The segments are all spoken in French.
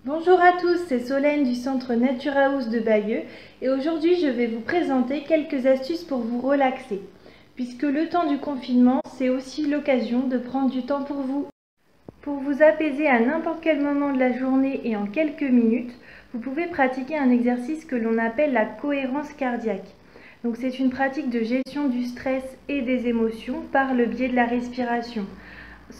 Bonjour à tous, c'est Solène du centre Nature House de Bayeux et aujourd'hui je vais vous présenter quelques astuces pour vous relaxer. Puisque le temps du confinement, c'est aussi l'occasion de prendre du temps pour vous. Pour vous apaiser à n'importe quel moment de la journée et en quelques minutes, vous pouvez pratiquer un exercice que l'on appelle la cohérence cardiaque. Donc c'est une pratique de gestion du stress et des émotions par le biais de la respiration.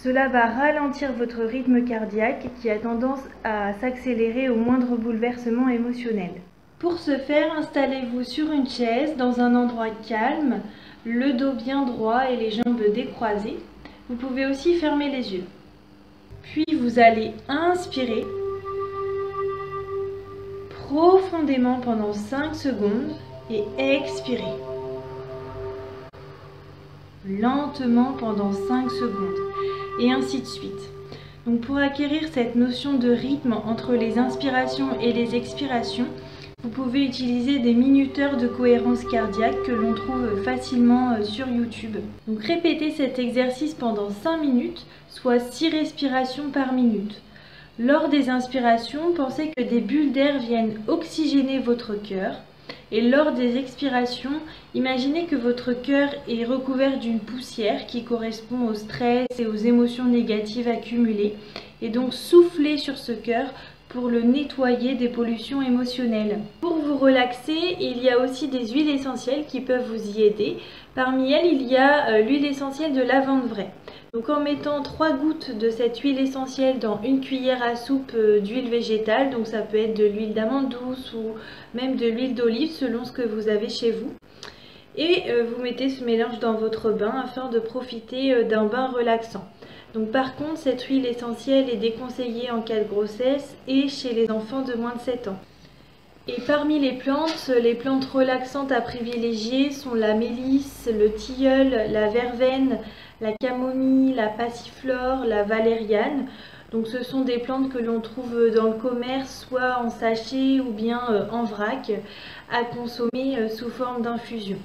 Cela va ralentir votre rythme cardiaque qui a tendance à s'accélérer au moindre bouleversement émotionnel. Pour ce faire, installez-vous sur une chaise dans un endroit calme, le dos bien droit et les jambes décroisées. Vous pouvez aussi fermer les yeux. Puis vous allez inspirer profondément pendant 5 secondes et expirer lentement pendant 5 secondes. Et ainsi de suite. Donc pour acquérir cette notion de rythme entre les inspirations et les expirations, vous pouvez utiliser des minuteurs de cohérence cardiaque que l'on trouve facilement sur YouTube. Donc répétez cet exercice pendant 5 minutes, soit 6 respirations par minute. Lors des inspirations, pensez que des bulles d'air viennent oxygéner votre cœur. Et lors des expirations, imaginez que votre cœur est recouvert d'une poussière qui correspond au stress et aux émotions négatives accumulées. Et donc soufflez sur ce cœur pour le nettoyer des pollutions émotionnelles. Pour vous relaxer, il y a aussi des huiles essentielles qui peuvent vous y aider. Parmi elles, il y a l'huile essentielle de lavande vraie. Donc en mettant 3 gouttes de cette huile essentielle dans une cuillère à soupe d'huile végétale, donc ça peut être de l'huile d'amande douce ou même de l'huile d'olive selon ce que vous avez chez vous. Et vous mettez ce mélange dans votre bain afin de profiter d'un bain relaxant. Donc par contre, cette huile essentielle est déconseillée en cas de grossesse et chez les enfants de moins de 7 ans. Et parmi les plantes relaxantes à privilégier sont la mélisse, le tilleul, la verveine, la camomille, la passiflore, la valériane. Donc ce sont des plantes que l'on trouve dans le commerce, soit en sachet ou bien en vrac, à consommer sous forme d'infusion.